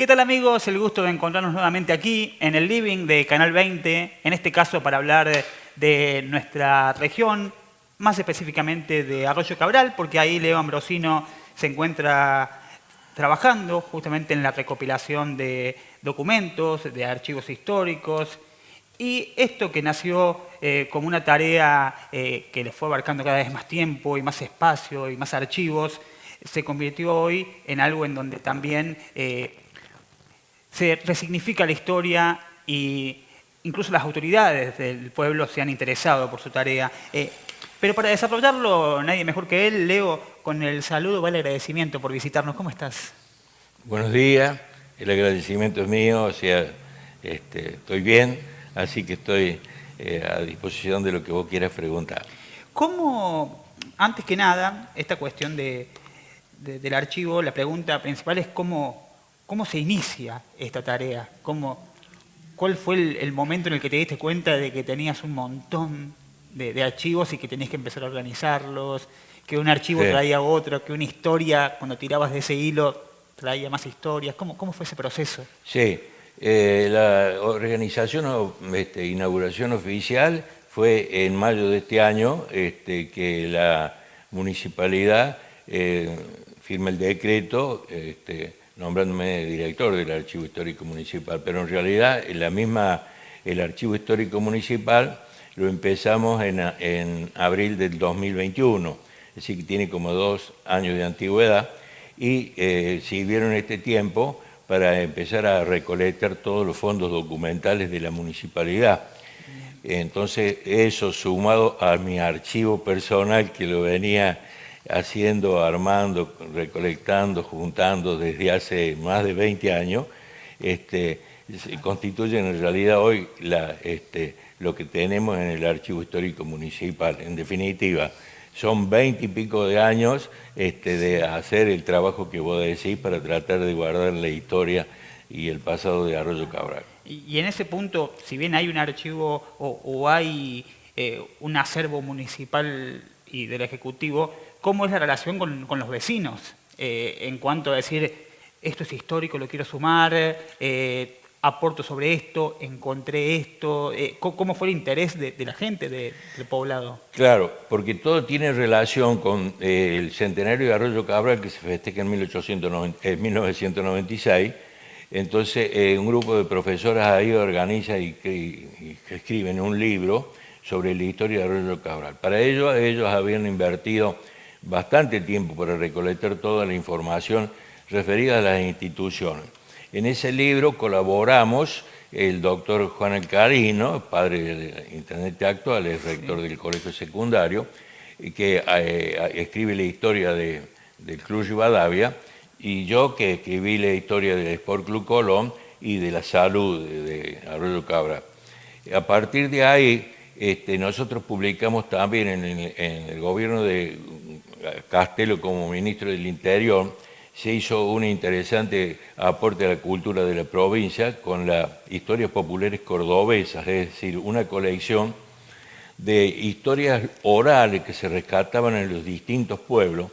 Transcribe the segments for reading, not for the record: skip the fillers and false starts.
¿Qué tal amigos? El gusto de encontrarnos nuevamente aquí en el living de Canal 20, en este caso para hablar de nuestra región, más específicamente de Arroyo Cabral, porque ahí Leo Ambrosino se encuentra trabajando justamente en la recopilación de documentos, de archivos históricos, y esto que nació como una tarea que le fue abarcando cada vez más tiempo y más espacio y más archivos, se convirtió hoy en algo en donde también se resignifica la historia y incluso las autoridades del pueblo se han interesado por su tarea. Pero para desarrollarlo, nadie mejor que él. Leo, con el saludo va el agradecimiento por visitarnos. ¿Cómo estás? Buenos días, el agradecimiento es mío, o sea, estoy bien, así que estoy a disposición de lo que vos quieras preguntar. ¿Cómo, antes que nada, esta cuestión del archivo, la pregunta principal es cómo se inicia esta tarea? ¿Cuál fue el momento en el que te diste cuenta de que tenías un montón de archivos y que tenías que empezar a organizarlos? Que un archivo Sí, traía otro, que una historia, cuando tirabas de ese hilo, traía más historias. ¿Cómo fue ese proceso? sí, la organización o inauguración oficial fue en mayo de este año, que la municipalidad firma el decreto nombrándome director del Archivo Histórico Municipal, pero en realidad el Archivo Histórico Municipal lo empezamos en abril del 2021, es decir, que tiene como 2 años de antigüedad, y sirvieron este tiempo para empezar a recolectar todos los fondos documentales de la municipalidad. Entonces, eso sumado a mi archivo personal que lo venía haciendo, armando, recolectando, juntando desde hace más de 20 años, se constituyen en realidad hoy lo que tenemos en el Archivo Histórico Municipal. En definitiva, son 20 y pico de años de hacer el trabajo que vos decís para tratar de guardar la historia y el pasado de Arroyo Cabral. Y en ese punto, si bien hay un archivo o hay un acervo municipal y del Ejecutivo, ¿cómo es la relación con los vecinos? En cuanto a decir, esto es histórico, lo quiero sumar, aporto sobre esto, encontré esto. ¿Cómo fue el interés de la gente del poblado? Claro, porque todo tiene relación con el centenario de Arroyo Cabral que se festeja en 1996. Entonces, un grupo de profesoras ahí organiza y escriben un libro sobre la historia de Arroyo Cabral. Para ello, ellos habían invertido bastante tiempo para recolectar toda la información referida a las instituciones. En ese libro colaboramos el doctor Juan Alcarino, padre del intendente actual, es rector del colegio secundario, que escribe la historia del Club Rivadavia, y yo que escribí la historia del Sport Club Colón y de la salud de Arroyo Cabral. A partir de ahí, nosotros publicamos también en el gobierno de Castelo como ministro del Interior, se hizo un interesante aporte a la cultura de la provincia con las historias populares cordobesas, es decir, una colección de historias orales que se rescataban en los distintos pueblos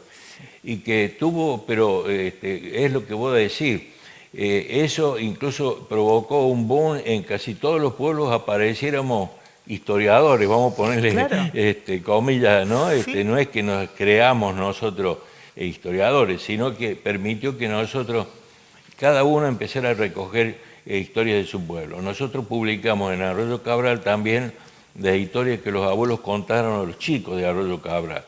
y que tuvo, pero es lo que voy a decir, eso incluso provocó un boom en casi todos los pueblos, apareciéramos historiadores, vamos a ponerle Claro. comillas, ¿no? Sí. No es que nos creamos nosotros historiadores, sino que permitió que nosotros, cada uno, empezara a recoger historias de su pueblo. Nosotros publicamos en Arroyo Cabral también las historias que los abuelos contaron a los chicos de Arroyo Cabral.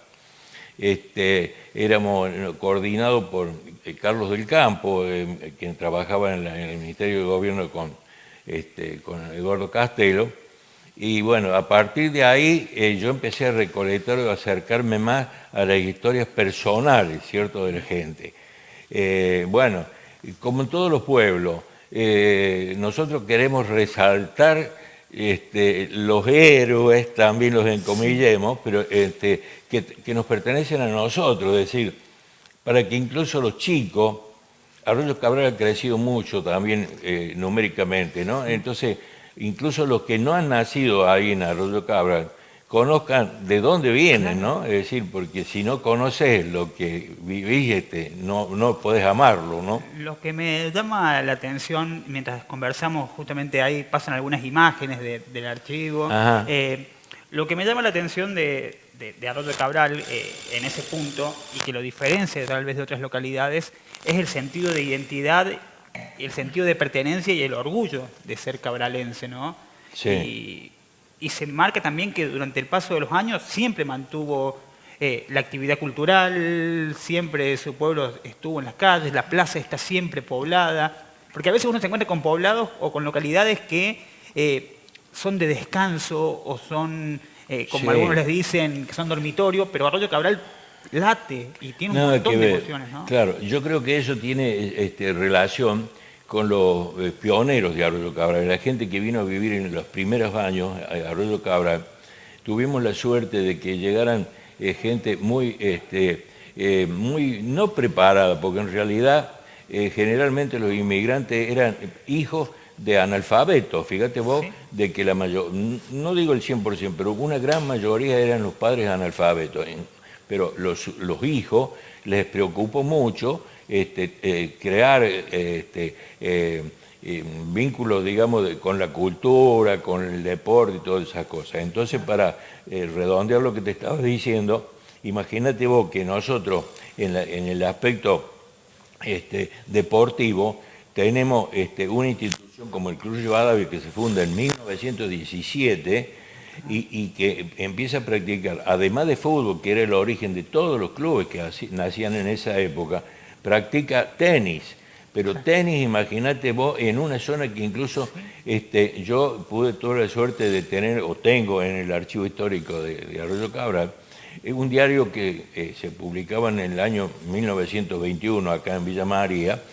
Éramos coordinados por Carlos del Campo, quien trabajaba en el Ministerio de Gobierno con Eduardo Castelo. Y bueno, a partir de ahí yo empecé a recolectar y a acercarme más a las historias personales, ¿cierto?, de la gente. Bueno, como en todos los pueblos, nosotros queremos resaltar los héroes, también los encomillemos, pero que nos pertenecen a nosotros, es decir, para que incluso los chicos, Arroyo Cabral ha crecido mucho también numéricamente, ¿no? Entonces, incluso los que no han nacido ahí en Arroyo Cabral conozcan de dónde vienen, ¿no? Es decir, porque si no conoces lo que vivís, no podés amarlo, ¿no? Lo que me llama la atención, mientras conversamos, justamente ahí pasan algunas imágenes del archivo. Ajá. Lo que me llama la atención de Arroyo Cabral en ese punto, y que lo diferencia tal vez de otras localidades, es el sentido de identidad, el sentido de pertenencia y el orgullo de ser cabralense, ¿no? Sí. Y se marca también que durante el paso de los años siempre mantuvo la actividad cultural, siempre su pueblo estuvo en las calles, la plaza está siempre poblada, porque a veces uno se encuentra con poblados o con localidades que son de descanso o son, como Sí. algunos les dicen, que son dormitorio, pero Arroyo Cabral late y tiene un Nada montón que de ver. emociones, ¿no? Claro, yo creo que eso tiene relación con los pioneros de Arroyo Cabral, la gente que vino a vivir en los primeros años a Arroyo Cabral. Tuvimos la suerte de que llegaran gente muy, muy no preparada, porque en realidad generalmente los inmigrantes eran hijos de analfabetos. Fíjate vos, Sí. de que la mayor, no digo el 100%, pero una gran mayoría eran los padres analfabetos. Pero los hijos les preocupó mucho crear vínculos, digamos, con la cultura, con el deporte y todas esas cosas. Entonces, para redondear lo que te estaba diciendo, imagínate vos que nosotros, en el aspecto deportivo, tenemos una institución como el Club Rivadavia, que se funda en 1917, y que empieza a practicar, además de fútbol, que era el origen de todos los clubes que nacían en esa época, practica tenis. Pero tenis, imagínate vos, en una zona que incluso yo tuve la suerte de tener, o tengo en el archivo histórico de Arroyo Cabral, un diario que se publicaba en el año 1921 acá en Villa María,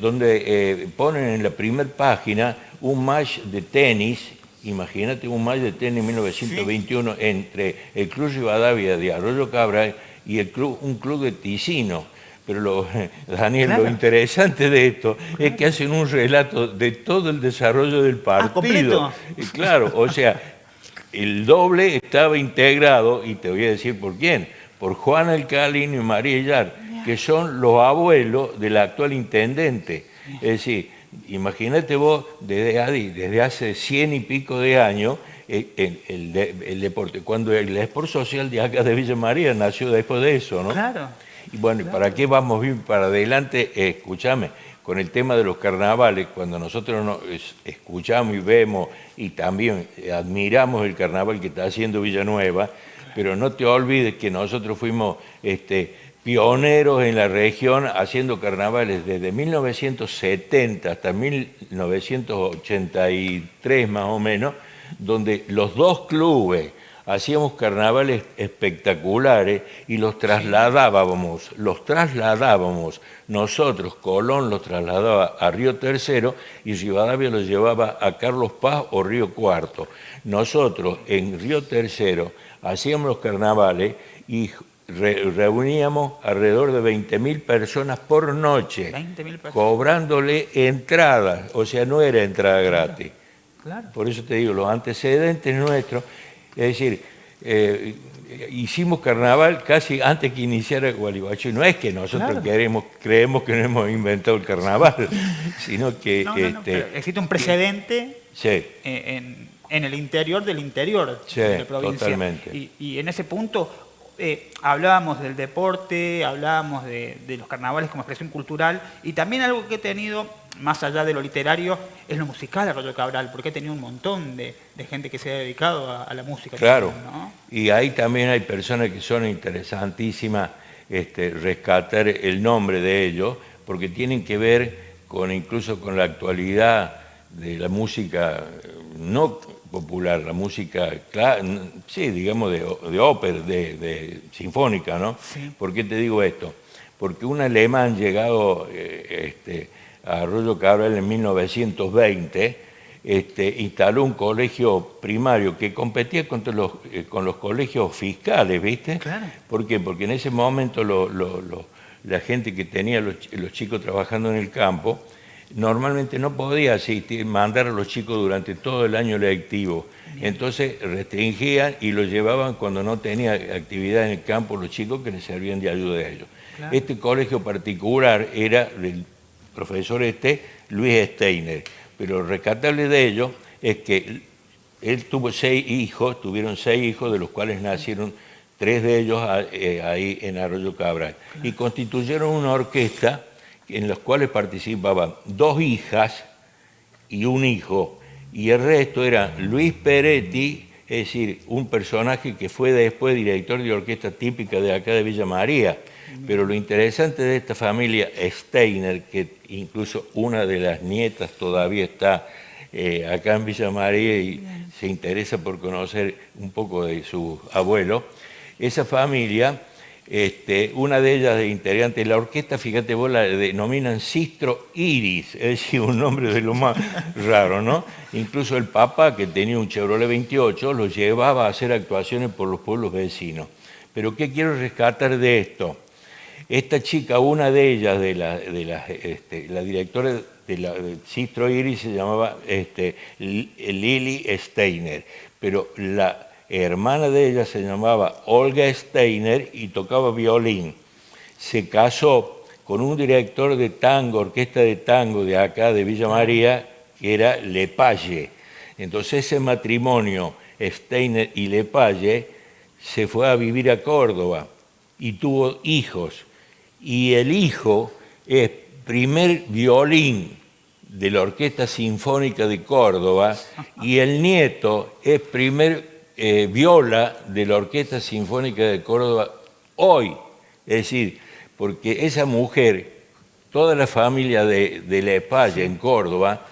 donde ponen en la primera página un match de tenis. Imagínate un match de tenis en 1921 sí, entre el Club Rivadavia de Arroyo Cabral y un club de Ticino. Pero Daniel, claro, lo interesante de esto es que hacen un relato de todo el desarrollo del partido. Claro, o sea, el doble estaba integrado, y te voy a decir por quién, por Juan Alcalino y María Illar, que son los abuelos del actual intendente. Es decir, imagínate vos, desde hace 100 y pico de años, el deporte, cuando el Sport Social de acá de Villa María nació después de eso, ¿no? Claro. Y bueno, claro, ¿para qué vamos bien para adelante? Escúchame, con el tema de los carnavales, cuando nosotros escuchamos y vemos y también admiramos el carnaval que está haciendo Villanueva, pero no te olvides que nosotros fuimos pioneros en la región haciendo carnavales desde 1970 hasta 1983 más o menos, donde los dos clubes hacíamos carnavales espectaculares y los trasladábamos. Nosotros, Colón los trasladaba a Río Tercero y Rivadavia los llevaba a Carlos Paz o Río Cuarto. Nosotros en Río Tercero hacíamos los carnavales y reuníamos alrededor de 20.000 personas por noche, 20.000 personas, cobrándole entradas, o sea, no era entrada gratis. Claro. Por eso te digo, los antecedentes nuestros, es decir, hicimos carnaval casi antes que iniciara Gualeguaychú. Y no es que nosotros claro, creemos que no hemos inventado el carnaval, sino que... No, pero existe un precedente sí, en el interior del interior sí, de la provincia. Totalmente. Y en ese punto hablábamos del deporte, hablábamos de los carnavales como expresión cultural, y también algo que he tenido, más allá de lo literario, es lo musical de Arroyo Cabral, porque he tenido un montón de gente que se ha dedicado a la música. Claro, también, ¿no? Y ahí también hay personas que son interesantísimas, rescatar el nombre de ellos, porque tienen que ver incluso con la actualidad de la música no popular, la música, sí, digamos, de ópera, de sinfónica, ¿no? Sí. ¿Por qué te digo esto? Porque un alemán llegado a Arroyo Cabral en 1920, instaló un colegio primario que competía con los colegios fiscales, ¿viste? Claro. ¿Por qué? Porque en ese momento la gente que tenía los chicos trabajando en el campo normalmente no podía asistir, mandar a los chicos durante todo el año lectivo. Entonces restringían y los llevaban cuando no tenía actividad en el campo los chicos que les servían de ayuda a ellos. Claro. Este colegio particular era del profesor Luis Steiner, pero lo rescatable de ello es que él tuvo 6 hijos, tuvieron 6 hijos, de los cuales nacieron 3 de ellos ahí en Arroyo Cabral. Claro. Y constituyeron una orquesta en las cuales participaban 2 hijas y un hijo, y el resto era Luis Peretti, es decir, un personaje que fue después director de orquesta típica de acá de Villa María. Pero lo interesante de esta familia Steiner, que incluso una de las nietas todavía está acá en Villa María y se interesa por conocer un poco de su abuelo, esa familia, una de ellas de integrante de la orquesta, fíjate vos, la denominan Sistro Iris, es decir, un nombre de lo más raro, ¿no? Incluso el papá, que tenía un Chevrolet 28, lo llevaba a hacer actuaciones por los pueblos vecinos. Pero ¿qué quiero rescatar de esto? Esta chica, una de ellas, la directora de Sistro Iris, se llamaba Lili Steiner, pero la hermana de ella se llamaba Olga Steiner y tocaba violín. Se casó con un director de tango, orquesta de tango de acá, de Villa María, que era Lepage. Entonces ese matrimonio, Steiner y Lepage, se fue a vivir a Córdoba y tuvo hijos. Y el hijo es primer violín de la Orquesta Sinfónica de Córdoba y el nieto es primer viola de la Orquesta Sinfónica de Córdoba hoy. Es decir, porque esa mujer, toda la familia de Lepage en Córdoba,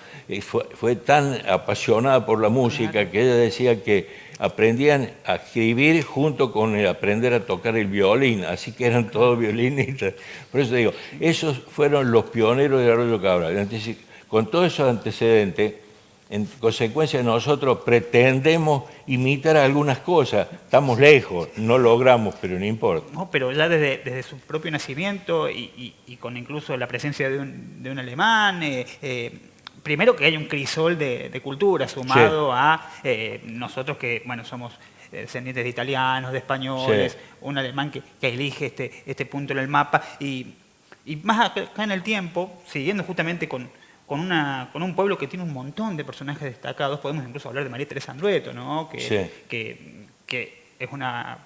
fue tan apasionada por la música que ella decía que aprendían a escribir junto con el aprender a tocar el violín, así que eran todos violinistas. Por eso digo, esos fueron los pioneros de Arroyo Cabral. Entonces, con todos esos antecedentes, en consecuencia nosotros pretendemos imitar algunas cosas, estamos lejos, no logramos, pero no importa. No, pero ya desde su propio nacimiento y con incluso la presencia de un alemán, primero que hay un crisol de cultura sumado a nosotros que, bueno, somos descendientes de italianos, de españoles, un alemán que elige este punto en el mapa y más acá en el tiempo, siguiendo justamente con un pueblo que tiene un montón de personajes destacados, podemos incluso hablar de María Teresa Andrueto, ¿no? que es una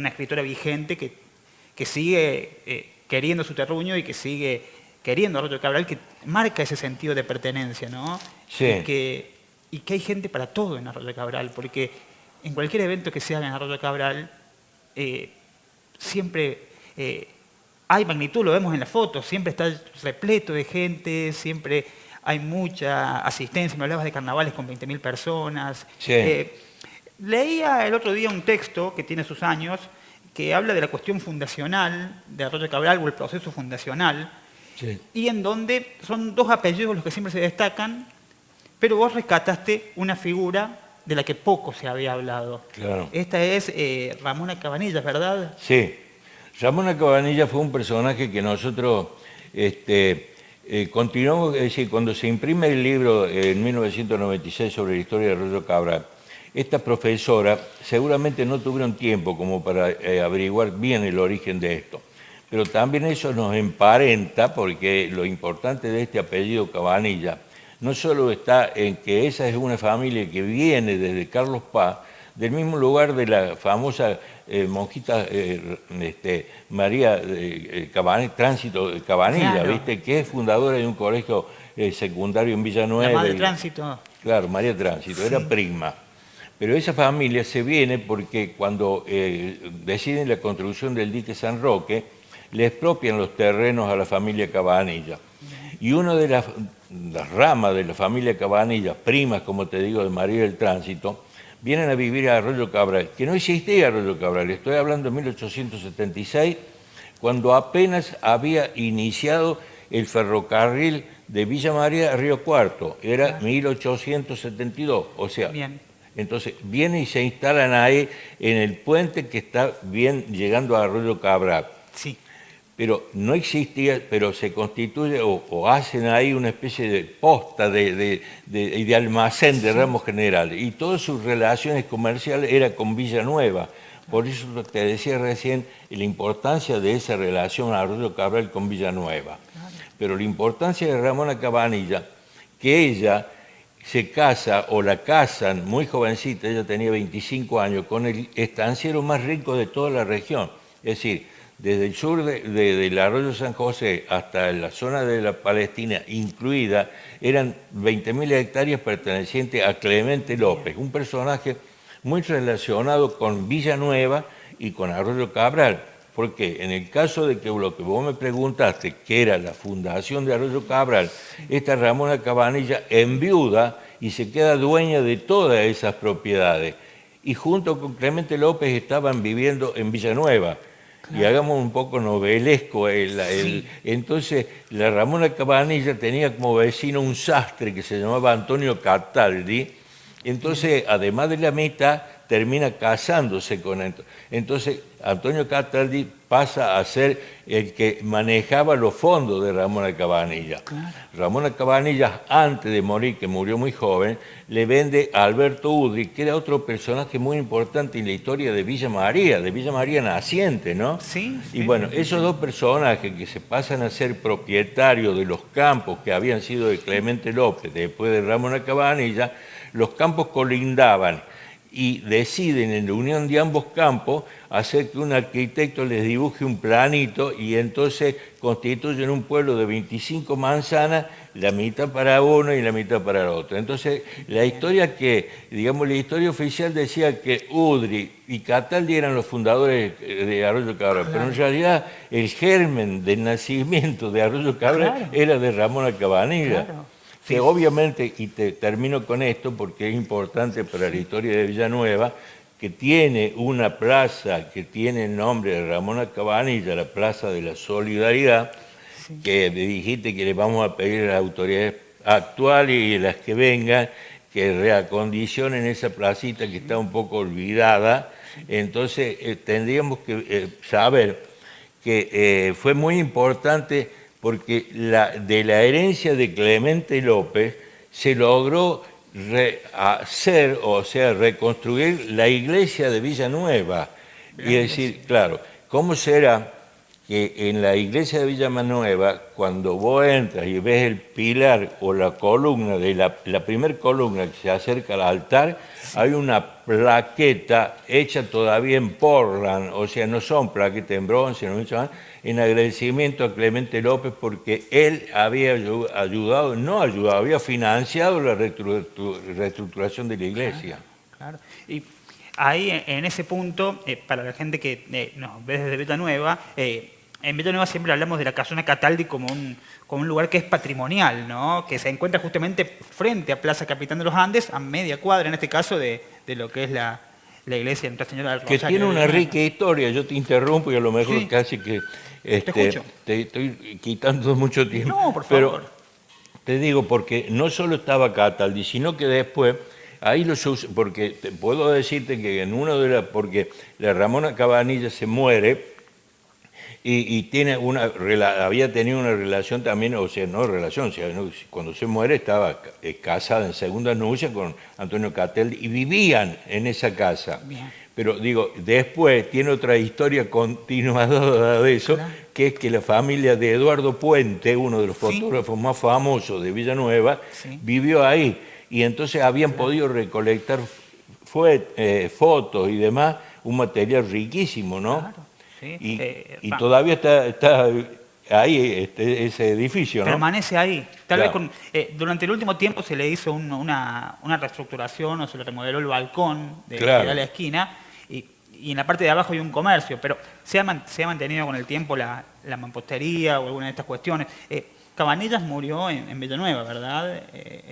escritora vigente que sigue queriendo su terruño y que sigue queriendo Arroyo Cabral, que marca ese sentido de pertenencia, ¿no? Sí. Y que hay gente para todo en Arroyo Cabral, porque en cualquier evento que se haga en Arroyo Cabral, siempre hay magnitud, lo vemos en la foto, siempre está repleto de gente, siempre hay mucha asistencia. Me hablabas de carnavales con 20.000 personas. Sí. Leía el otro día un texto que tiene sus años, que habla de la cuestión fundacional de Arroyo Cabral o el proceso fundacional, Sí. y en donde son 2 apellidos los que siempre se destacan, pero vos rescataste una figura de la que poco se había hablado. Claro. Esta es Ramona Cabanillas, ¿verdad? Sí. Ramona Cabanillas fue un personaje que nosotros continuamos, es decir, cuando se imprime el libro en 1996 sobre la historia de Arroyo Cabral, esta profesora seguramente no tuvieron tiempo como para averiguar bien el origen de esto. Pero también eso nos emparenta, porque lo importante de este apellido Cabanilla no solo está en que esa es una familia que viene desde Carlos Paz, del mismo lugar de la famosa monjita María Tránsito de Cabanilla, claro. ¿Viste? Que es fundadora de un colegio secundario en Villanueva. La Madre Tránsito. Claro, María Tránsito, sí. Era prima. Pero esa familia se viene porque cuando deciden la construcción del dique San Roque, le expropian los terrenos a la familia Cabanilla. Y una de las ramas de la familia Cabanilla, primas, como te digo, de María del Tránsito, vienen a vivir a Arroyo Cabral, que no existía Arroyo Cabral. Estoy hablando de 1876, cuando apenas había iniciado el ferrocarril de Villa María a Río Cuarto. Era 1872, o sea... Bien. Entonces, vienen y se instalan ahí en el puente que está bien llegando a Arroyo Cabral. Sí. pero no existía, pero se constituye o hacen ahí una especie de posta de almacén de ramos generales, y todas sus relaciones comerciales eran con Villanueva. Por eso te decía recién la importancia de esa relación Arroyo Cabral con Villanueva. Pero la importancia de Ramona Cabanilla, que ella se casa o la casan muy jovencita, ella tenía 25 años, con el estanciero más rico de toda la región. Es decir, desde el sur del Arroyo San José hasta la zona de la Palestina incluida, eran 20.000 hectáreas pertenecientes a Clemente López, un personaje muy relacionado con Villanueva y con Arroyo Cabral. Porque en el caso de que lo que vos me preguntaste, que era la fundación de Arroyo Cabral, esta Ramona Cabanilla enviuda y se queda dueña de todas esas propiedades. Y junto con Clemente López estaban viviendo en Villanueva. Claro. Y hagamos un poco novelesco. Entonces, la Ramona Cabanilla tenía como vecino un sastre que se llamaba Antonio Cataldi. Entonces, además de la mitad, termina casándose con él. Entonces, Antonio Cataldi pasa a ser el que manejaba los fondos de Ramona Cabanilla. Claro. Ramona Cabanilla, antes de morir, que murió muy joven, le vende a Alberto Udri, que era otro personaje muy importante en la historia de Villa María naciente, ¿no? Sí. Y bueno, esos dos personajes que se pasan a ser propietarios de los campos que habían sido de Clemente López después de Ramona Cabanilla, los campos colindaban y deciden en la unión de ambos campos hacer que un arquitecto les dibuje un planito y entonces constituyen un pueblo de 25 manzanas, la mitad para uno y la mitad para el otro. Entonces, la historia oficial decía que Udri y Cataldi eran los fundadores de Arroyo Cabral, pero en realidad el germen del nacimiento de Arroyo Cabral era de Ramona Cabanilla. Claro. Que obviamente, y te termino con esto porque es importante para la historia de Villanueva, que tiene una plaza que tiene el nombre de Ramona Cabanilla, la Plaza de la Solidaridad, que me dijiste que le vamos a pedir a las autoridades actuales y a las que vengan que reacondicionen esa placita que está un poco olvidada. Entonces tendríamos que saber que fue muy importante porque de la herencia de Clemente López se logró reconstruir la iglesia de Villanueva. Y decir, claro, ¿cómo será que en la iglesia de Villanueva, cuando vos entras y ves el pilar o la columna, la primera columna que se acerca al altar, hay una plaqueta hecha todavía en Portland, o sea, no son plaquetas en bronce, en agradecimiento a Clemente López porque él había había financiado la reestructuración de la iglesia. Claro. Y ahí, en ese punto, para la gente que nos ve desde Villanueva, en Villanueva siempre hablamos de la Casona Cataldi como un lugar que es patrimonial, ¿no? Que se encuentra justamente frente a Plaza Capitán de los Andes, a media cuadra, en este caso, de lo que es la iglesia de Nuestra Señora del Rosario. Que tiene una rica historia. Yo te interrumpo y a lo mejor casi que te estoy quitando mucho tiempo. No, por favor. Pero te digo, porque no solo estaba Cataldi, sino que después, ahí porque puedo decirte que en porque la Ramona Cabanilla se muere y había tenido una relación también, o sea, no relación, cuando se muere estaba casada en segunda nupcia con Antonio Cataldi y vivían en esa casa. Bien. Pero digo, después tiene otra historia continuada de eso, que es que la familia de Eduardo Puente, uno de los fotógrafos más famosos de Villanueva, vivió ahí. Y entonces habían podido recolectar fotos y demás, un material riquísimo, ¿no? Claro. Sí. Y todavía está ahí ese edificio, ¿no? Permanece ahí. Tal vez durante el último tiempo se le hizo una reestructuración o se le remodeló el balcón de la esquina y en la parte de abajo hay un comercio, pero se ha mantenido con el tiempo la mampostería o alguna de estas cuestiones. Cabanillas murió en Villanueva, ¿verdad?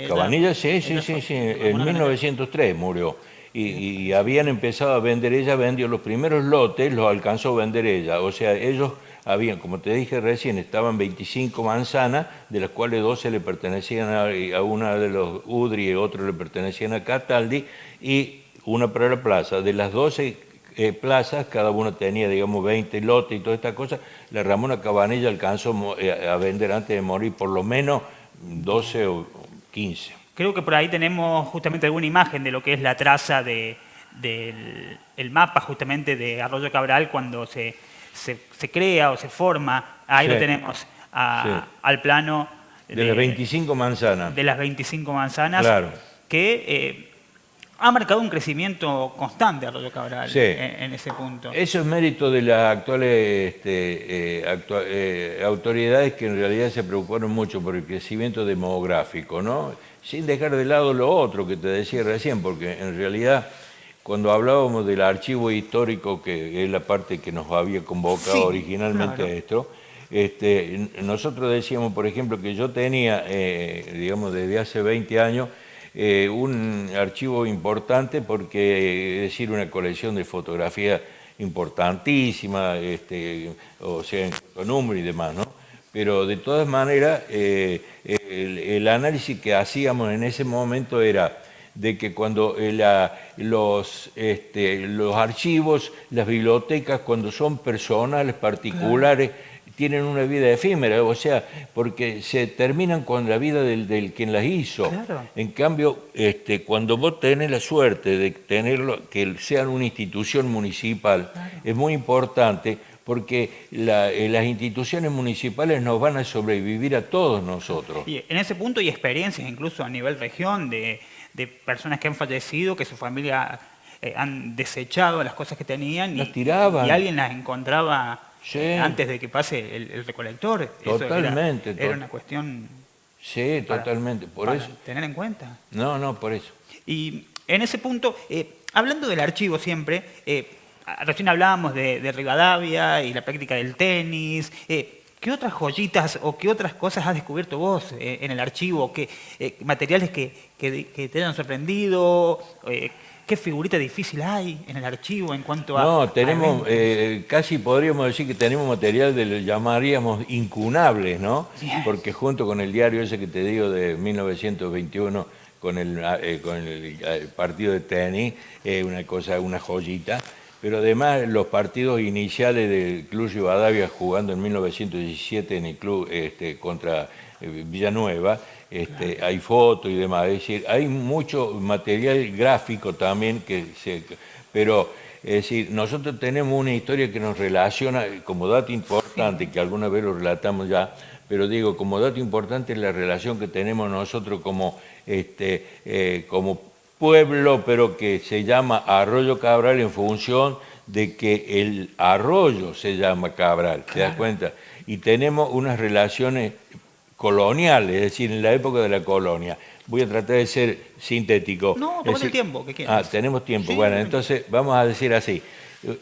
Cabanillas, sí, en 1903 murió. Y habían empezado a vender, ella vendió los primeros lotes, los alcanzó a vender ella. O sea, ellos habían, como te dije recién, estaban 25 manzanas, de las cuales 12 le pertenecían a una de los Udri y otros le pertenecían a Cataldi, y una para la plaza. De las 12 plazas, cada uno tenía, digamos, 20 lotes y toda esta cosa. La Ramona Cabanilla alcanzó a vender antes de morir por lo menos 12 o 15. Creo que por ahí tenemos justamente alguna imagen de lo que es la traza del el mapa justamente de Arroyo Cabral cuando se crea o se forma. Ahí Sí. lo tenemos al plano De las 25 manzanas. de las 25 manzanas, Claro. que ha marcado un crecimiento constante Arroyo Cabral Sí. en ese punto. Eso es mérito de las actuales autoridades que en realidad se preocuparon mucho por el crecimiento demográfico, ¿no? Sin dejar de lado lo otro que te decía recién, porque en realidad cuando hablábamos del archivo histórico, que es la parte que nos había convocado Sí, originalmente claro. a esto, nosotros decíamos, por ejemplo, que yo tenía, digamos, desde hace 20 años, un archivo importante porque, es decir, una colección de fotografías importantísima, o sea, con número y demás, ¿no? Pero de todas maneras, el análisis que hacíamos en ese momento era de que cuando los archivos, las bibliotecas, cuando son personales, particulares, tienen una vida efímera, o sea, porque se terminan con la vida del quien las hizo. Claro. En cambio, cuando vos tenés la suerte de tenerlo, que sean una institución municipal, es muy importante porque las instituciones municipales nos van a sobrevivir a todos nosotros. Y en ese punto hay experiencias incluso a nivel región de personas que han fallecido, que su familia han desechado las cosas que tenían Las tiraban. y alguien las encontraba Sí. antes de que pase el recolector. Eso Totalmente. era una cuestión Sí, totalmente. Por para eso. tener en cuenta. No, por eso. Y en ese punto, hablando del archivo siempre, recién hablábamos de Rivadavia y la práctica del tenis. ¿Qué otras joyitas o qué otras cosas has descubierto vos en el archivo? ¿Qué materiales que te hayan sorprendido? ¿Qué figurita difícil hay en el archivo en cuanto a... No, a tenemos, eventos? casi podríamos decir que tenemos material de lo llamaríamos incunables, ¿no? Bien. Porque junto con el diario ese que te digo de 1921, con el partido de tenis, una cosa, una joyita, pero además los partidos iniciales del Club Rivadavia jugando en 1917 en el club contra Villanueva, hay fotos y demás, es decir, hay mucho material gráfico también pero es decir, nosotros tenemos una historia que nos relaciona como dato importante, que alguna vez lo relatamos ya, pero digo, como dato importante es la relación que tenemos nosotros como pueblo, pero que se llama Arroyo Cabral en función de que el arroyo se llama Cabral, ¿te das cuenta? Y tenemos unas relaciones coloniales, es decir, en la época de la colonia. Voy a tratar de ser sintético. No, Es tomate decir, el tiempo que quieras. tenemos tiempo. Sí, Bueno, sí. entonces vamos a decir así.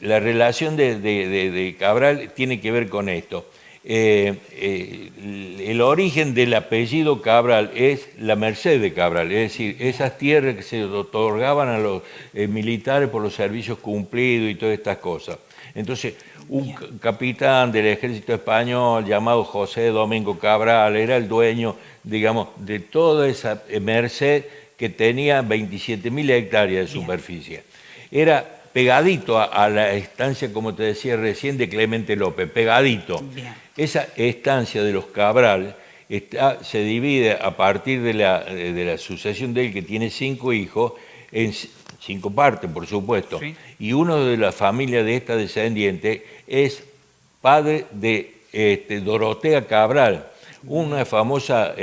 La relación de Cabral tiene que ver con esto. El origen del apellido Cabral es la merced de Cabral, es decir, esas tierras que se otorgaban a los militares por los servicios cumplidos y todas estas cosas. Entonces, un capitán del ejército español llamado José Domingo Cabral era el dueño, digamos, de toda esa merced que tenía 27.000 hectáreas de superficie. Era pegadito a la estancia, como te decía recién, de Clemente López, pegadito. Bien. Esa estancia de los Cabral se divide a partir de la sucesión de él, que tiene 5 hijos, en 5 partes, por supuesto. Sí. Y uno de la familia de esta descendiente es padre de Dorotea Cabral, una famosa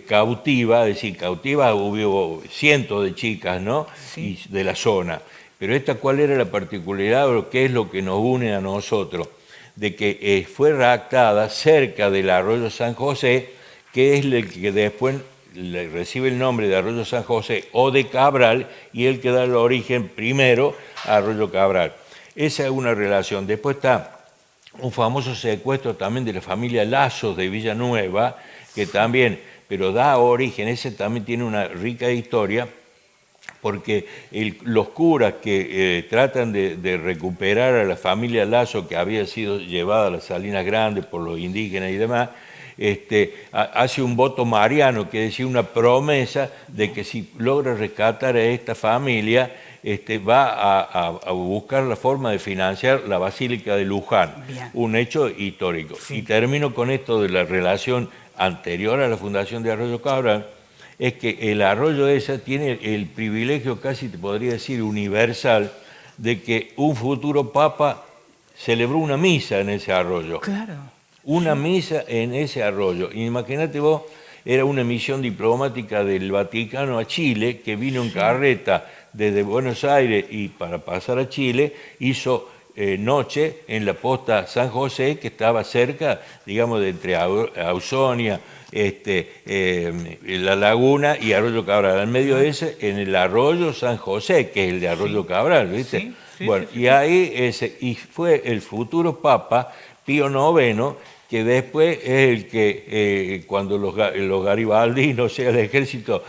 cautiva, es decir, cautiva hubo cientos de chicas, ¿no? Sí. Y de la zona. Pero ¿cuál era la particularidad o qué es lo que nos une a nosotros? De que fue raptada cerca del arroyo San José, que es el que después recibe el nombre de Arroyo San José o de Cabral, y el que da el origen primero a Arroyo Cabral. Esa es una relación. Después está un famoso secuestro también de la familia Lazos de Villanueva, que también, pero da origen, ese también tiene una rica historia, porque los curas que tratan de recuperar a la familia Lazo, que había sido llevada a las Salinas Grandes por los indígenas y demás, hace un voto mariano, que decía una promesa de que si logra rescatar a esta familia, va a buscar la forma de financiar la Basílica de Luján, Bien. un hecho histórico. Sí. Y termino con esto de la relación anterior a la fundación de Arroyo Cabral, es que el arroyo ese tiene el privilegio, casi te podría decir universal, de que un futuro papa celebró una misa en ese arroyo. Claro. Una misa en ese arroyo. Imagínate vos, era una misión diplomática del Vaticano a Chile, que vino en carreta desde Buenos Aires y para pasar a Chile, hizo noche en la posta San José, que estaba cerca, digamos, de entre Ausonia, La Laguna y Arroyo Cabral. Al medio de ese, en el arroyo San José, que es el de Arroyo Cabral, ¿viste? Bueno, y ahí y fue el futuro Papa Pío IX, que después es el que cuando los garibaldinos, o sea, el ejército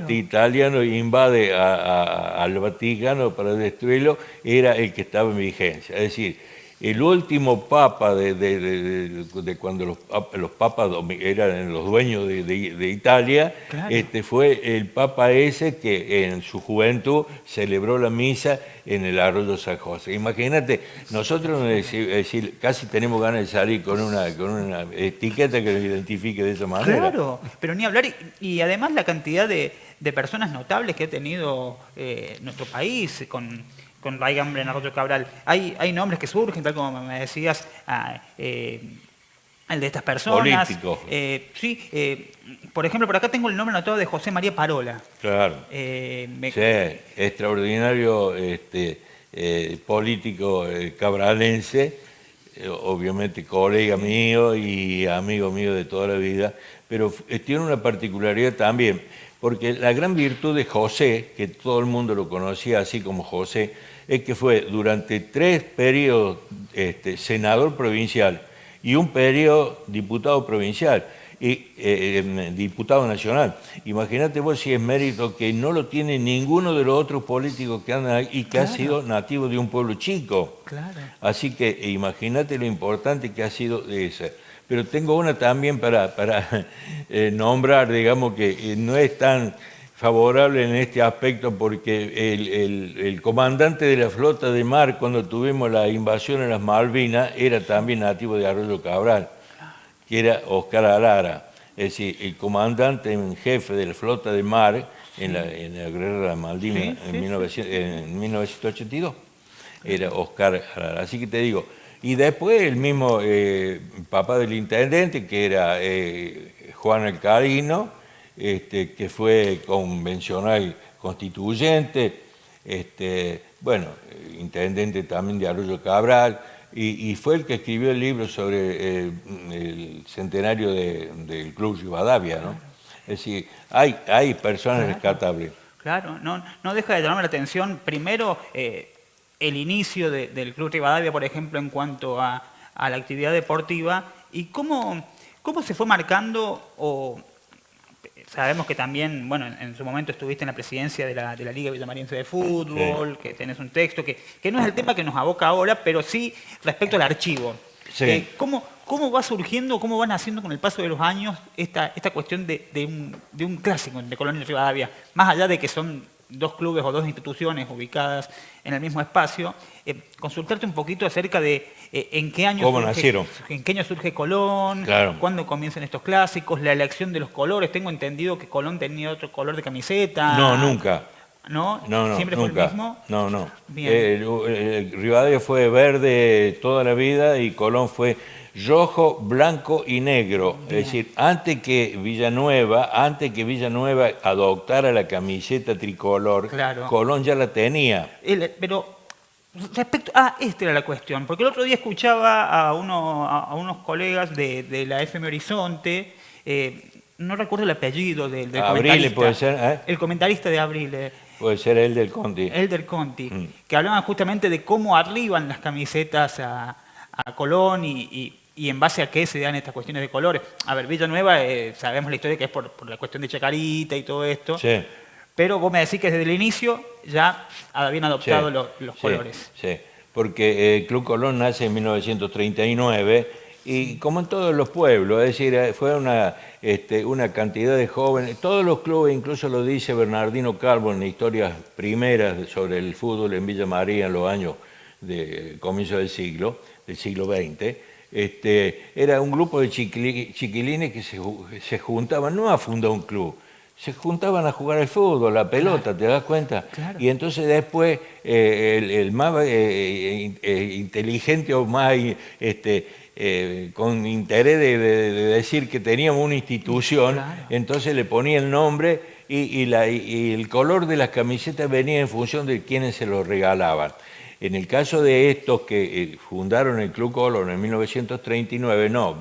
italiano invade al Vaticano para destruirlo, era el que estaba en vigencia. Es decir, el último papa de cuando los papas eran los dueños de Italia, fue el papa ese que en su juventud celebró la misa en el arroyo San José. Imagínate, nosotros casi tenemos ganas de salir con una etiqueta que nos identifique de esa manera. Claro, pero ni hablar. Y además la cantidad de personas notables que ha tenido nuestro país con raigambre en Arroyo Cabral. Hay nombres que surgen, tal como me decías, el de estas personas. Políticos. Por ejemplo, por acá tengo el nombre anotado de José María Parola. Claro. Sí, extraordinario político cabralense, obviamente colega mío y amigo mío de toda la vida, pero tiene una particularidad también, porque la gran virtud de José, que todo el mundo lo conocía así como José, es que fue durante 3 periodos senador provincial y un periodo diputado provincial y diputado nacional. Imagínate vos si es mérito que no lo tiene ninguno de los otros políticos que andan ahí y que ha sido nativo de un pueblo chico. Claro. Así que imagínate lo importante que ha sido esa. Pero tengo una también para nombrar, digamos, que no es tan favorable en este aspecto porque el comandante de la flota de mar cuando tuvimos la invasión en las Malvinas era también nativo de Arroyo Cabral, que era Oscar Alara. Es decir, el comandante en jefe de la flota de mar en la guerra de las Malvinas en 1982 era Oscar Alara. Así que te digo, y después el mismo papá del intendente, que era Juan Alcarino, que fue convencional constituyente, intendente también de Arroyo Cabral, y fue el que escribió el libro sobre el centenario del Club Rivadavia, ¿no? Es decir, hay personas rescatables. Claro, no deja de llamarme la atención, primero, el inicio del Club Rivadavia, por ejemplo, en cuanto a la actividad deportiva, y cómo se fue marcando. Sabemos que también, bueno, en su momento estuviste en la presidencia de la Liga Villamariense de Fútbol, que tenés un texto, que no es el tema que nos aboca ahora, pero sí respecto al archivo. Sí. ¿Cómo va surgiendo, cómo van haciendo con el paso de los años esta cuestión de un clásico de Colón y Rivadavia? Más allá de que son 2 clubes o 2 instituciones ubicadas en el mismo espacio, consultarte un poquito acerca de en qué año surge Colón, claro, cuándo comienzan estos clásicos, la elección de los colores. Tengo entendido que Colón tenía otro color de camiseta. No, nunca. ¿No? ¿Siempre nunca. fue el mismo? No. Bien. Rivadavia fue verde toda la vida y Colón fue rojo, blanco y negro. Bien. Es decir, antes que Villanueva adoptara la camiseta tricolor, claro, Colón ya la tenía. Pero respecto esta era la cuestión, porque el otro día escuchaba a unos colegas de la FM Horizonte, no recuerdo el apellido del Abrile, puede ser, el comentarista de Abrile. Puede ser el del Conti. El del Conti, que hablaban justamente de cómo arriban las camisetas a Colón y en base a qué se dan estas cuestiones de colores. A ver, Villanueva, sabemos la historia que es por la cuestión de Chacarita y todo esto. Sí. Pero vos me decís que desde el inicio ya habían adoptado los colores. Sí, porque el Club Colón nace en 1939 Y como en todos los pueblos, es decir, fue una cantidad de jóvenes, todos los clubes, incluso lo dice Bernardino Calvo en Historias Primeras sobre el fútbol en Villa María en los años de comienzo del siglo XX, era un grupo de chiquilines que se juntaban, no a fundar un club, se juntaban a jugar al fútbol, la pelota, claro. ¿Te das cuenta? Claro. Y entonces después el más inteligente o más con interés de decir que teníamos una institución, claro. Entonces le ponía el nombre y el color de las camisetas venía en función de quienes se los regalaban. En el caso de estos que fundaron el Club Colón en 1939, no,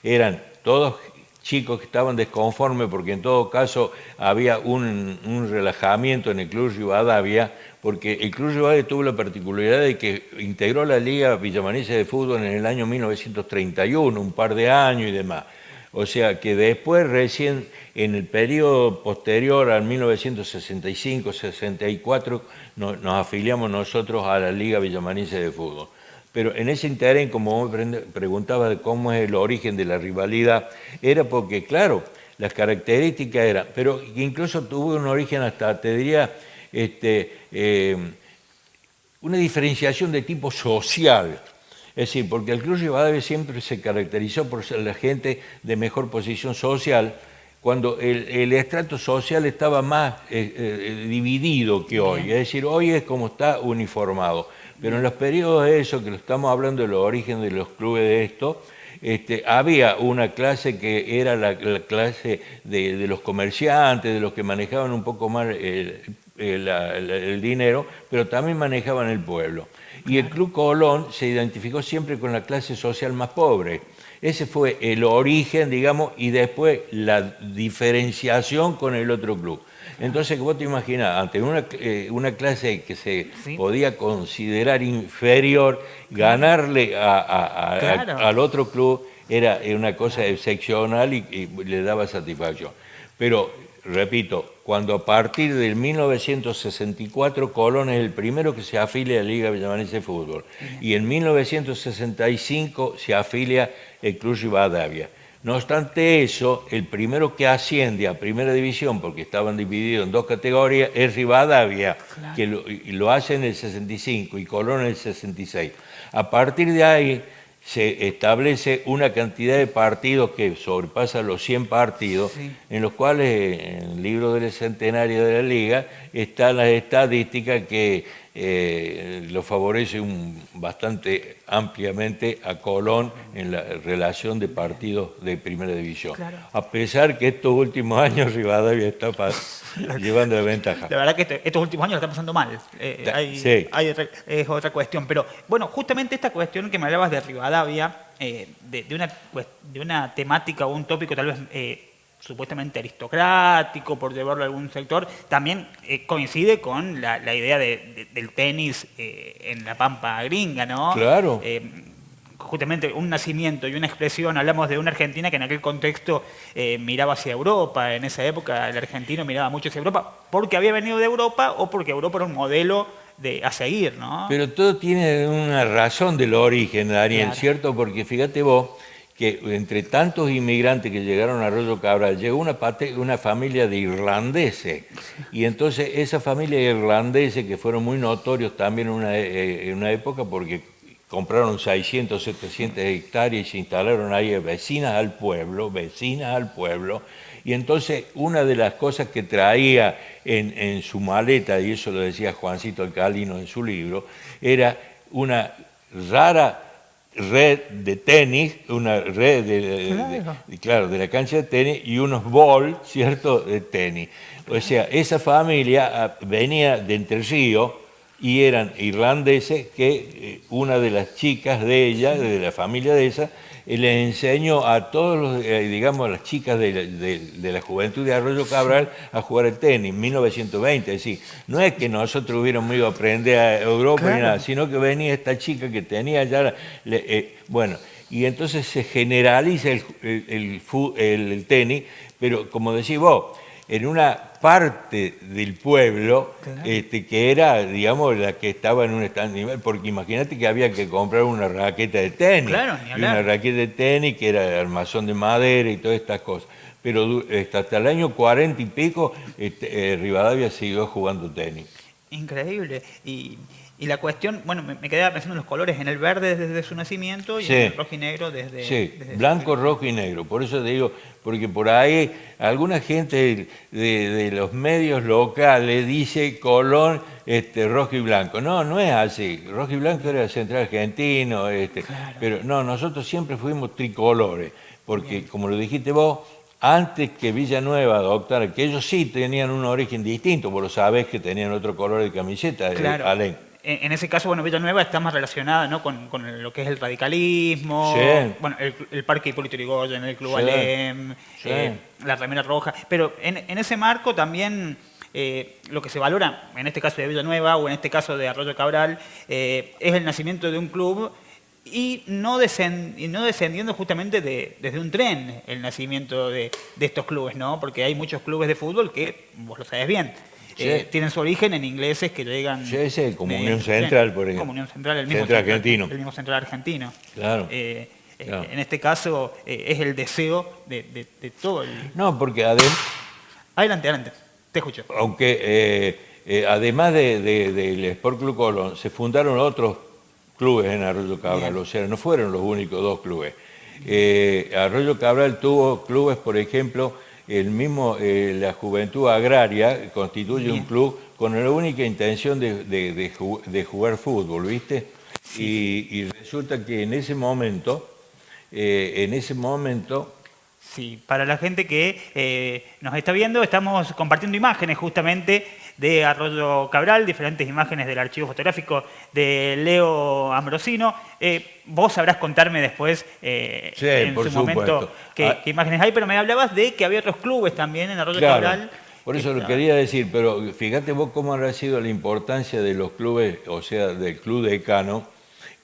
eran todos chicos que estaban desconformes porque en todo caso había un relajamiento en el Club Rivadavia, porque el Club Rivadavia tuvo la particularidad de que integró la Liga Villamanense de Fútbol en el año 1931, un par de años y demás. O sea que después, recién en el periodo posterior al 1965-64, nos afiliamos nosotros a la Liga Villamanense de Fútbol. Pero en ese interés, como me preguntaba de cómo es el origen de la rivalidad, era porque, claro, las características eran, pero incluso tuvo un origen hasta, te diría, una diferenciación de tipo social. Es decir, porque el Club Rivadavia siempre se caracterizó por ser la gente de mejor posición social, cuando el estrato social estaba más dividido que hoy. Es decir, hoy es como está uniformado. Pero en los periodos de eso, que lo estamos hablando de los orígenes de los clubes de esto, había una clase que era la clase de los comerciantes, de los que manejaban un poco más el dinero, pero también manejaban el pueblo. Y el Club Colón se identificó siempre con la clase social más pobre. Ese fue el origen, digamos, y después la diferenciación con el otro club. Entonces, vos te imaginás, ante una clase que se podía considerar inferior, ganarle al otro club era una cosa excepcional y le daba satisfacción. Pero, repito, cuando a partir del 1964 Colón es el primero que se afilia a la Liga Villamanense de Fútbol, y en 1965 se afilia el Club Rivadavia. No obstante eso, el primero que asciende a Primera División, porque estaban divididos en dos categorías, es Rivadavia, claro. Que lo hace en el 65 y Colón en el 66. A partir de ahí se establece una cantidad de partidos que sobrepasa los 100 partidos, en los cuales en el libro del centenario de la Liga están las estadísticas que lo favorece bastante ampliamente a Colón en la relación de partidos de Primera División. Claro. A pesar que estos últimos años Rivadavia está llevando la ventaja. La verdad que estos últimos años lo están pasando mal. Es otra cuestión. Pero bueno, justamente esta cuestión que me hablabas de Rivadavia, de una temática o un tópico tal vez supuestamente aristocrático, por llevarlo a algún sector, también coincide con la idea del tenis en la pampa gringa, ¿no? Claro. Justamente un nacimiento y una expresión, hablamos de una Argentina que en aquel contexto miraba hacia Europa, en esa época el argentino miraba mucho hacia Europa, porque había venido de Europa o porque Europa era un modelo a seguir, ¿no? Pero todo tiene una razón del origen, Daniel, claro. ¿Cierto? Porque fíjate vos, que entre tantos inmigrantes que llegaron a Arroyo Cabral, llegó una familia de irlandeses. Y entonces esa familia de irlandeses, que fueron muy notorios también en una época, porque compraron 600, 700 hectáreas y se instalaron ahí vecinas al pueblo. Y entonces una de las cosas que traía en su maleta, y eso lo decía Juancito Alcalino en su libro, era una rara red de tenis, una red de la cancha de tenis y unos balls, ¿cierto?, de tenis. O sea, esa familia venía de Entre Ríos y eran irlandeses que una de las chicas de ella, de la familia de esa, le enseñó a todos los, digamos, las chicas de la juventud de Arroyo Cabral a jugar el tenis en 1920. Es decir, no es que nosotros hubiéramos ido a aprender a Europa ni nada, sino que venía esta chica que tenía ya, bueno, y entonces se generaliza el tenis, pero como decís vos, en una parte del pueblo Claro. que era, digamos, la que estaba en un stand nivel, porque imagínate que había que comprar una raqueta de tenis, Claro, ni y una hablar. raqueta de tenis que era de armazón de madera y todas estas cosas. Pero hasta el año 40 y pico, Rivadavia siguió jugando tenis. Increíble. Y la cuestión, bueno, me quedaba pensando en los colores, en el verde desde su nacimiento y en Sí, el rojo y negro sí, desde su blanco, fin. rojo y negro. Por eso te digo, porque por ahí alguna gente de los medios locales dice Colón rojo y blanco. No, no es así. Rojo y blanco era Central Argentino, Claro, pero no, nosotros siempre fuimos tricolores, porque bien. como lo dijiste vos, antes que Villanueva adoptara, que ellos sí tenían un origen distinto, vos lo sabés que tenían otro color de camiseta, Claro. Alén. En ese caso, bueno, Villanueva está más relacionada, ¿no? con lo que es el Sí, radicalismo, bueno, el Parque Hipólito Yrigoyen, el Club sí, Alem, sí. la remera roja. Pero en ese marco también lo que se valora, en este caso de Villanueva o en este caso de Arroyo Cabral, es el nacimiento de un club y no descendiendo justamente desde un tren el nacimiento de estos clubes, ¿no? Porque hay muchos clubes de fútbol que, vos lo sabés bien, Sí. tienen su origen en ingleses que llegan... Sí, sí, como Unión mediante tren. Central, por ejemplo. Como Unión Central, el mismo Central Argentino. el mismo central argentino. Claro, claro. En este caso es el deseo de todo el... No, porque Adelante, adelante, te escucho. aunque además del Sport Club Colón, se fundaron otros clubes en Arroyo Cabral, Bien. o sea, no fueron los únicos dos clubes. Arroyo Cabral tuvo clubes, por ejemplo, el mismo, la Juventud Agraria constituye un Bien. club con la única intención de jugar fútbol, ¿viste? Sí. Y resulta que en ese momento Sí, para la gente que nos está viendo, estamos compartiendo imágenes justamente de Arroyo Cabral, diferentes imágenes del archivo fotográfico de Leo Ambrosino. Vos sabrás contarme después Sí, en por su momento supuesto. qué imágenes hay, pero me hablabas de que había otros clubes también en Arroyo Claro, Cabral. por que eso lo estaban- quería decir, pero fíjate vos cómo habrá sido la importancia de los clubes, o sea, del Club Decano,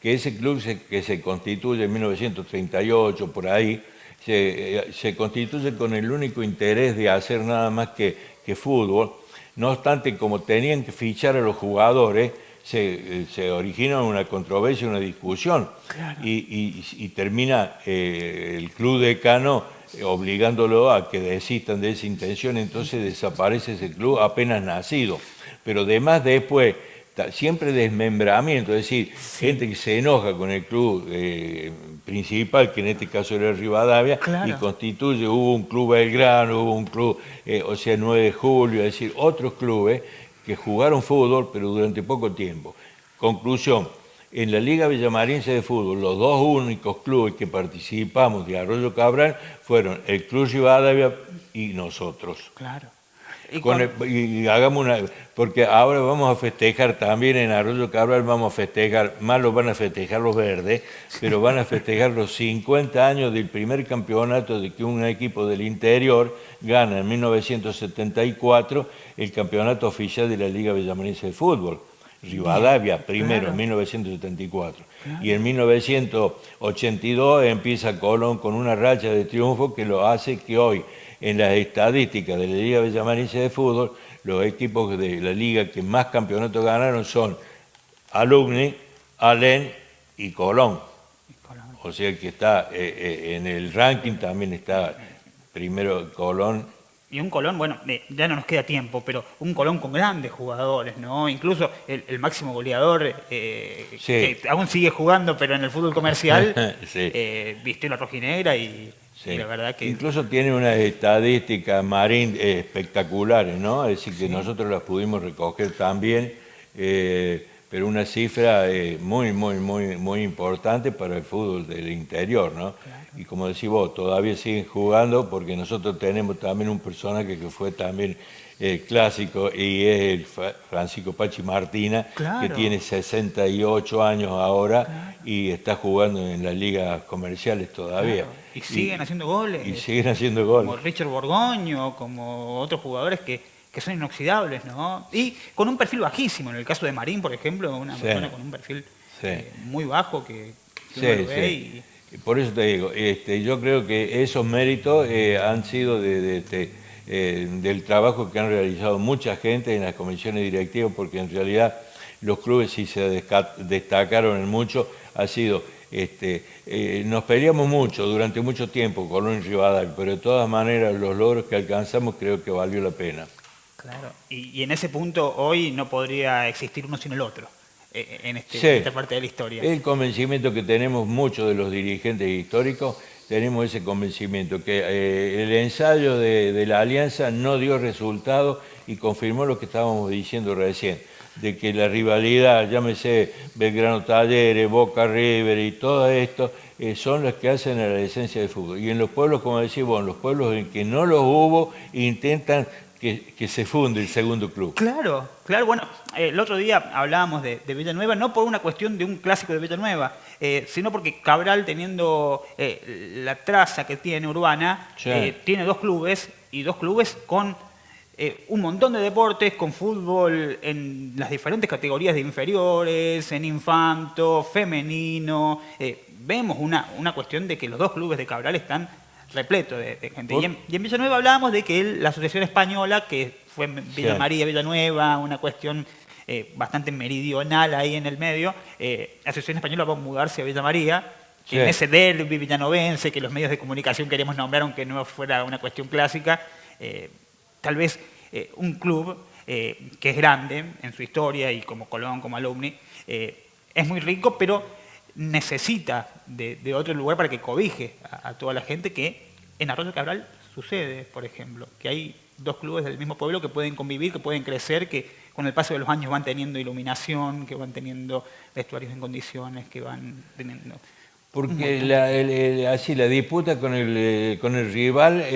que ese club que se constituye en 1938, por ahí, se constituye con el único interés de hacer nada más que fútbol. No obstante, como tenían que fichar a los jugadores, se origina una controversia, una discusión, Claro. y termina el Club Decano obligándolo a que desistan de esa intención, entonces desaparece ese club apenas nacido. Pero además después, siempre desmembramiento, es decir, gente que se enoja con el club principal, que en este caso era Rivadavia, y Claro. constituye, hubo un club Belgrano, hubo un club, o sea, 9 de julio, es decir, otros clubes que jugaron fútbol, pero durante poco tiempo. Conclusión, en la Liga Villamarense de Fútbol, los dos únicos clubes que participamos de Arroyo Cabral fueron el Club Rivadavia y nosotros. Claro. Y Y hagamos una, porque ahora vamos a festejar también en Arroyo Cabral, vamos a festejar, más lo van a festejar los verdes, pero van a festejar los 50 años del primer campeonato de que un equipo del interior gana en 1974 el campeonato oficial de la Liga Villamarense de Fútbol. Rivadavia, primero, claro. en 1974. Y en 1982 empieza Colón con una racha de triunfo que lo hace que hoy, en las estadísticas de la Liga Villamarense de Fútbol, los equipos de la liga que más campeonatos ganaron son Alumni, Alén y Colón. O sea que está en el ranking también está primero Colón. Y un Colón, bueno, ya no nos queda tiempo, pero un Colón con grandes jugadores, ¿no? Incluso el máximo goleador, Sí. que aún sigue jugando, pero en el fútbol comercial, Sí. vistió la rojinegra y la verdad que... Incluso tiene unas estadísticas Marín espectaculares, ¿no? Es decir, que nosotros las pudimos recoger también, pero una cifra muy importante para el fútbol del interior, ¿no? Claro. Y como decís vos, todavía siguen jugando porque nosotros tenemos también un personaje que fue también clásico y es el Francisco Pachi Martina, Claro. que tiene 68 años ahora Claro. y está jugando en las ligas comerciales todavía. Claro. Y siguen haciendo goles. Y siguen haciendo goles. Como Richard Borgoño, como otros jugadores que son inoxidables, ¿no? Y con un perfil bajísimo. En el caso de Marín, por ejemplo, una Sí. persona con un perfil Sí. Muy bajo que Sí, uno lo ve sí. y... Por eso te digo, yo creo que esos méritos han sido del trabajo que han realizado mucha gente en las comisiones directivas, porque en realidad los clubes sí se destacaron en mucho, ha sido, nos peleamos mucho durante mucho tiempo, Colón y Rivadavia, pero de todas maneras los logros que alcanzamos creo que valió la pena. Claro, y en ese punto hoy no podría existir uno sin el otro, en Sí, esta parte de la historia. el convencimiento que tenemos muchos de los dirigentes históricos, tenemos ese convencimiento, que el ensayo de la alianza no dio resultado y confirmó lo que estábamos diciendo recién, de que la rivalidad, llámese Belgrano Talleres, Boca River y todo esto, son los que hacen a la esencia del fútbol. Y en los pueblos, como decís vos, en los pueblos en que no los hubo, intentan que se funde el segundo club. Claro, claro. Bueno, el otro día hablábamos de Villanueva, no por una cuestión de un clásico de Villanueva, sino porque Cabral, teniendo la traza que tiene urbana, Sí. tiene dos clubes, y dos clubes con un montón de deportes, con fútbol en las diferentes categorías de inferiores, en infanto, femenino. Vemos una cuestión de que los dos clubes de Cabral están repleto de gente. Y en Villanueva hablábamos de que la Asociación Española, que fue en Villa María, Villanueva, una cuestión bastante meridional ahí en el medio, la Asociación Española va a mudarse a Villa María, que en ese derbi villanovense que los medios de comunicación queríamos nombrar, aunque no fuera una cuestión clásica, tal vez un club que es grande en su historia y como Colón, como Alumni, es muy rico, pero necesita de otro lugar para que cobije a toda la gente, que en Arroyo Cabral sucede, por ejemplo, que hay dos clubes del mismo pueblo que pueden convivir, que pueden crecer, que con el paso de los años van teniendo iluminación, que van teniendo vestuarios en condiciones, que van teniendo... Porque así la disputa con el rival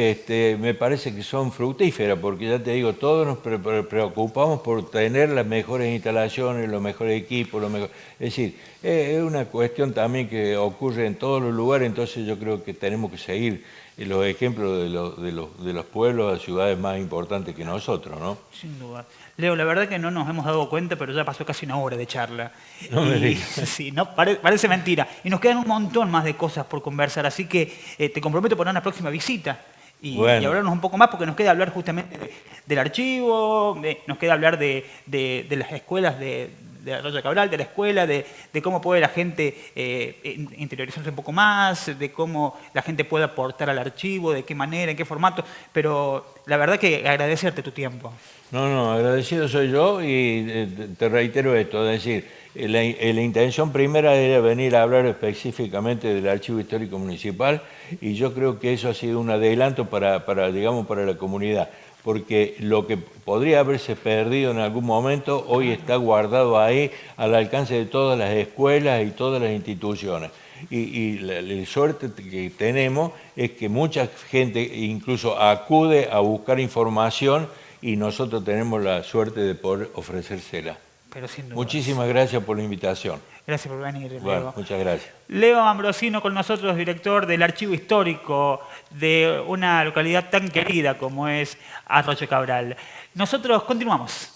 me parece que son fructíferas, porque ya te digo, todos nos preocupamos por tener las mejores instalaciones, los mejores equipos, es decir, es una cuestión también que ocurre en todos los lugares, entonces yo creo que tenemos que seguir los ejemplos de los pueblos, de ciudades más importantes que nosotros, ¿no? Sin duda. Leo, la verdad que no nos hemos dado cuenta, pero ya pasó casi una hora de charla. No me digas. Sí, no, parece mentira. Y nos quedan un montón más de cosas por conversar, así que te comprometo por una próxima visita y hablarnos un poco más, porque nos queda hablar justamente del archivo, nos queda hablar de las escuelas de Arroyo Cabral, de la escuela, de cómo puede la gente interiorizarse un poco más, de cómo la gente puede aportar al archivo, de qué manera, en qué formato, pero la verdad que agradecerte tu tiempo. No, agradecido soy yo y te reitero esto, es decir, la intención primera era venir a hablar específicamente del Archivo Histórico Municipal, y yo creo que eso ha sido un adelanto digamos, para la comunidad, porque lo que podría haberse perdido en algún momento hoy está guardado ahí al alcance de todas las escuelas y todas las instituciones. Y la suerte que tenemos es que mucha gente incluso acude a buscar información, y nosotros tenemos la suerte de poder ofrecérsela. Pero sin duda. Muchísimas gracias por la invitación. Gracias por venir, Leo. Bueno, muchas gracias. Leo Ambrosino con nosotros, director del Archivo Histórico de una localidad tan querida como es Arroyo Cabral. Nosotros continuamos.